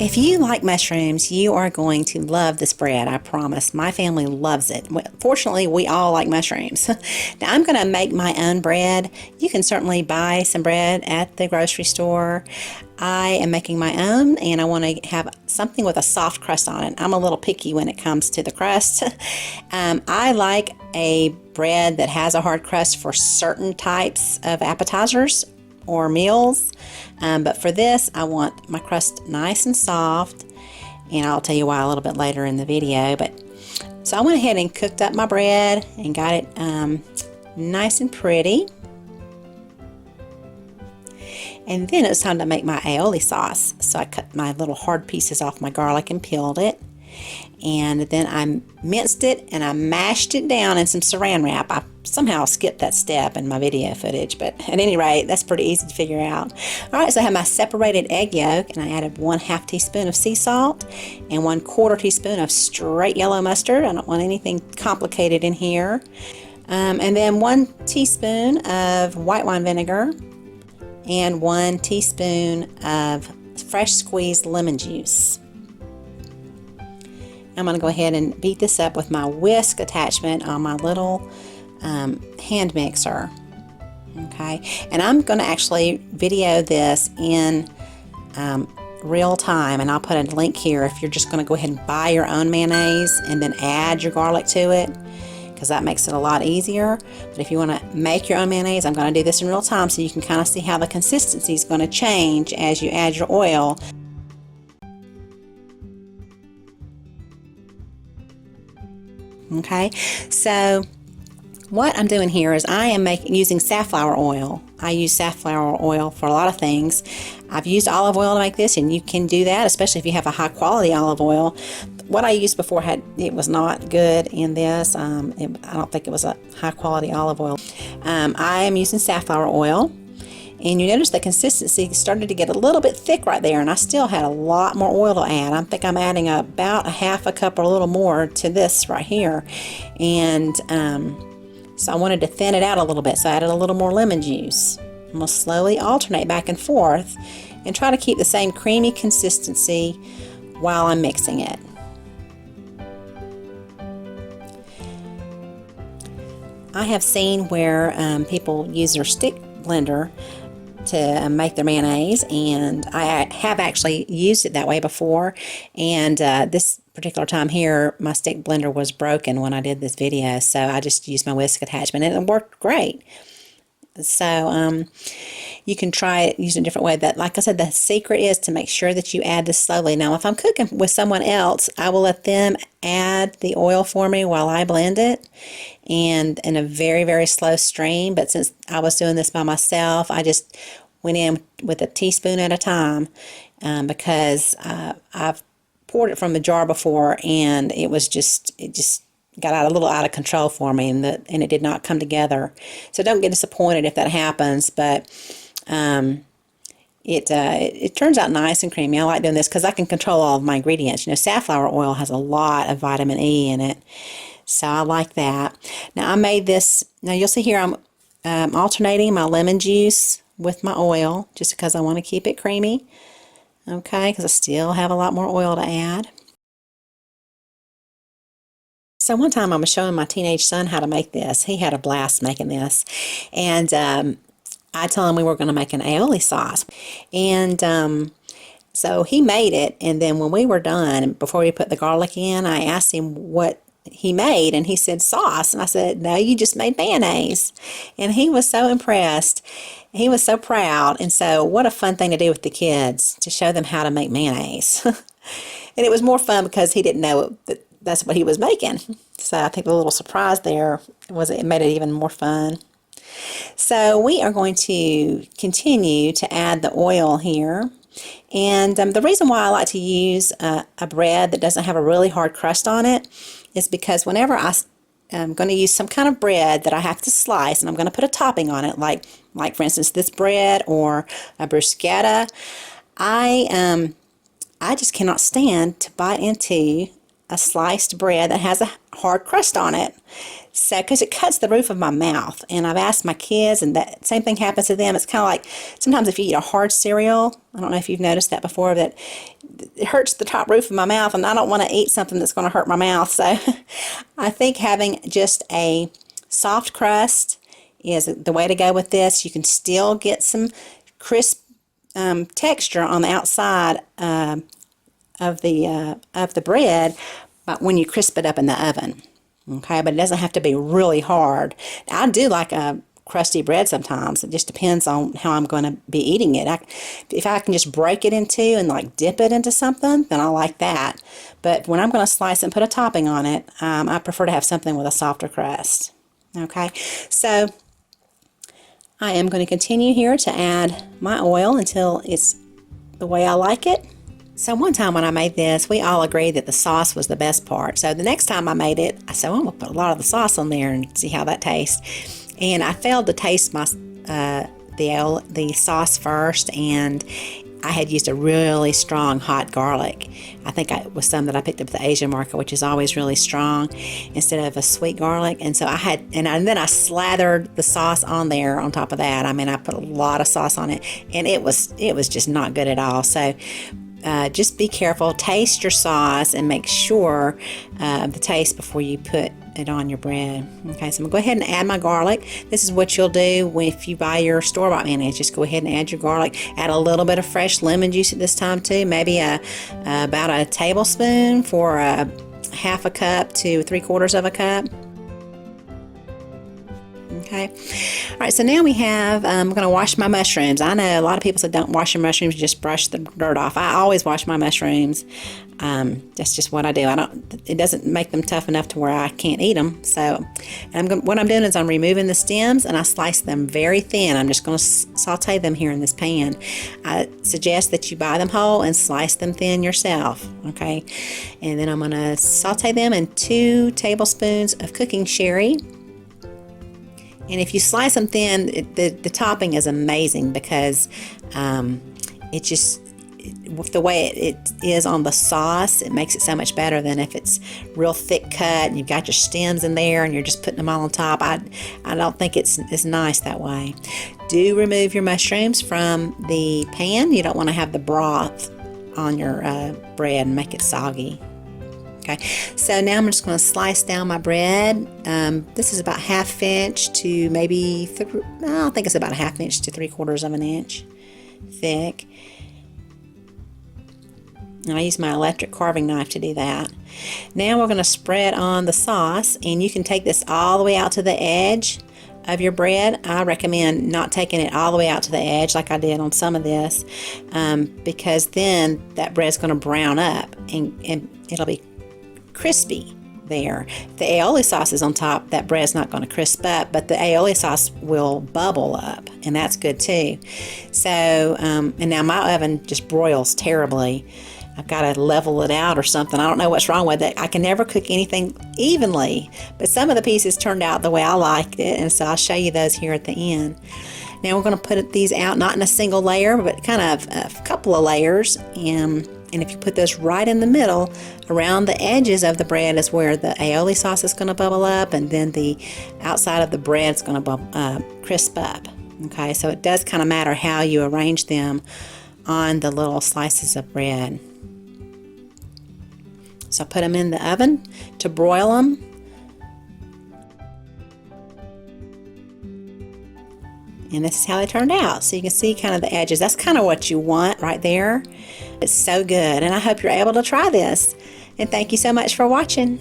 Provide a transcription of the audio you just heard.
If you like mushrooms, you are going to love this bread, I promise. My family loves it. Fortunately, we all like mushrooms. Now, I'm going to make my own bread. You can certainly buy some bread at the grocery store. I am making my own, and I want to have something with a soft crust on it. I'm a little picky when it comes to the crust. I like a bread that has a hard crust for certain types of appetizers or meals, but for this I want my crust nice and soft, and I'll tell you why a little bit later in the video. But so I went ahead and cooked up my bread and got it nice and pretty, and then it was time to make my aioli sauce. So I cut my little hard pieces off my garlic and peeled it, and then I minced it and I mashed it down in some saran wrap. I somehow skipped that step in my video footage, but at any rate, that's pretty easy to figure out. Alright, so I have my separated egg yolk, and I added 1/2 teaspoon of sea salt and 1/4 teaspoon of straight yellow mustard. I don't want anything complicated in here. And then 1 teaspoon of white wine vinegar and 1 teaspoon of fresh squeezed lemon juice. I'm going to go ahead and beat this up with my whisk attachment on my little hand mixer. Okay, and I'm going to actually video this in real time, and I'll put a link here if you're just going to go ahead and buy your own mayonnaise and then add your garlic to it, because that makes it a lot easier. But if you want to make your own mayonnaise, I'm going to do this in real time so you can kind of see how the consistency is going to change as you add your oil. Okay, so what I'm doing here is I am using safflower oil. I use safflower oil for a lot of things. I've used olive oil to make this, and you can do that, especially if you have a high quality olive oil. What I used before it was not good in this. I don't think it was a high quality olive oil. I am using safflower oil, and you notice the consistency started to get a little bit thick right there, and I still had a lot more oil to add. I think I'm adding about 1/2 cup or a little more to this right here, and so I wanted to thin it out a little bit, so I added a little more lemon juice. I'm going to slowly alternate back and forth and try to keep the same creamy consistency while I'm mixing it. I have seen where people use their stick blender to make their mayonnaise, and I have actually used it that way before, and this particular time here my stick blender was broken when I did this video, so I just used my whisk attachment and it worked great. So you can try it using a different way. But like I said, the secret is to make sure that you add this slowly. Now if I'm cooking with someone else, I will let them add the oil for me while I blend it, and in a very, very slow stream. But since I was doing this by myself, I just went in with a teaspoon at a time, because I've poured it from the jar before, and it just got a little out of control for me, and it did not come together. So don't get disappointed if that happens, but it turns out nice and creamy. I like doing this because I can control all of my ingredients. You know, safflower oil has a lot of vitamin E in it, so I like that. Now I made this. Now you'll see here I'm alternating my lemon juice with my oil just because I want to keep it creamy. Okay, because I still have a lot more oil to add. So one time I was showing my teenage son how to make this. He had a blast making this, and I told him we were going to make an aioli sauce, and so he made it. And then when we were done, before we put the garlic in, I asked him what he made, and he said sauce, and I said, no, you just made mayonnaise. And he was so impressed. He was so proud. And so what a fun thing to do with the kids, to show them how to make mayonnaise. And it was more fun because he didn't know that that's what he was making. So I think the little surprise there it made it even more fun. So we are going to continue to add the oil here. And the reason why I like to use a bread that doesn't have a really hard crust on it is because whenever I'm going to use some kind of bread that I have to slice, and I'm going to put a topping on it, like for instance this bread or a bruschetta, I just cannot stand to bite into a sliced bread that has a hard crust on it. So, because it cuts the roof of my mouth, and I've asked my kids, and that same thing happens to them. It's kind of like sometimes if you eat a hard cereal, I don't know if you've noticed that before, that it hurts the top roof of my mouth, and I don't want to eat something that's going to hurt my mouth. So, I think having just a soft crust is the way to go with this. You can still get some crisp texture on the outside of the bread, but when you crisp it up in the oven. Okay, but it doesn't have to be really hard. Now, I do like a crusty bread sometimes. It just depends on how I'm going to be eating it. If I can just break it in two and like dip it into something, then I like that. But when I'm going to slice it and put a topping on it, I prefer to have something with a softer crust. Okay, so I am going to continue here to add my oil until it's the way I like it. So one time when I made this, we all agreed that the sauce was the best part. So the next time I made it, I said, well, I'm going to put a lot of the sauce on there and see how that tastes. And I failed to taste my the sauce first, and I had used a really strong hot garlic. I think it was some that I picked up at the Asian market, which is always really strong, instead of a sweet garlic. And so then I slathered the sauce on there on top of that. I mean, I put a lot of sauce on it, and it was just not good at all. So just be careful, taste your sauce, and make sure the taste before you put it on your bread. Okay, so I'm going to go ahead and add my garlic. This is what you'll do if you buy your store-bought mayonnaise. Just go ahead and add your garlic. Add a little bit of fresh lemon juice at this time too, maybe about a tablespoon for a half a cup to 3/4 of a cup. Okay. All right, so now we have, I'm going to wash my mushrooms. I know a lot of people say don't wash your mushrooms, just brush the dirt off. I always wash my mushrooms. That's just what I do. It doesn't make them tough enough to where I can't eat them. So what I'm doing is I'm removing the stems, and I slice them very thin. I'm just going to saute them here in this pan. I suggest that you buy them whole and slice them thin yourself. Okay. And then I'm going to saute them in 2 tablespoons of cooking sherry. And if you slice them thin, the topping is amazing, because it just, the way it is on the sauce, it makes it so much better than if it's real thick cut and you've got your stems in there and you're just putting them all on top. I don't think it's nice that way. Do remove your mushrooms from the pan. You don't want to have the broth on your bread and make it soggy. Okay, so now I'm just going to slice down my bread. This is about 1/2 inch to maybe, I think it's about 1/2 inch to 3/4 of an inch thick. And I use my electric carving knife to do that. Now we're going to spread on the sauce, and you can take this all the way out to the edge of your bread. I recommend not taking it all the way out to the edge like I did on some of this, because then that bread's going to brown up and it'll be crispy there. If the aioli sauce is on top, that bread's not going to crisp up, but the aioli sauce will bubble up, and that's good too. So, and now my oven just broils terribly. I've got to level it out or something. I don't know what's wrong with it. I can never cook anything evenly, but some of the pieces turned out the way I liked it, and so I'll show you those here at the end. Now we're going to put these out, not in a single layer, but kind of a couple of layers, and if you put those right in the middle, around the edges of the bread is where the aioli sauce is going to bubble up, and then the outside of the bread is going to crisp up. Okay, so it does kind of matter how you arrange them on the little slices of bread. So I put them in the oven to broil them. And this is how they turned out. So you can see kind of the edges. That's kind of what you want right there. It's so good. And I hope you're able to try this. And thank you so much for watching.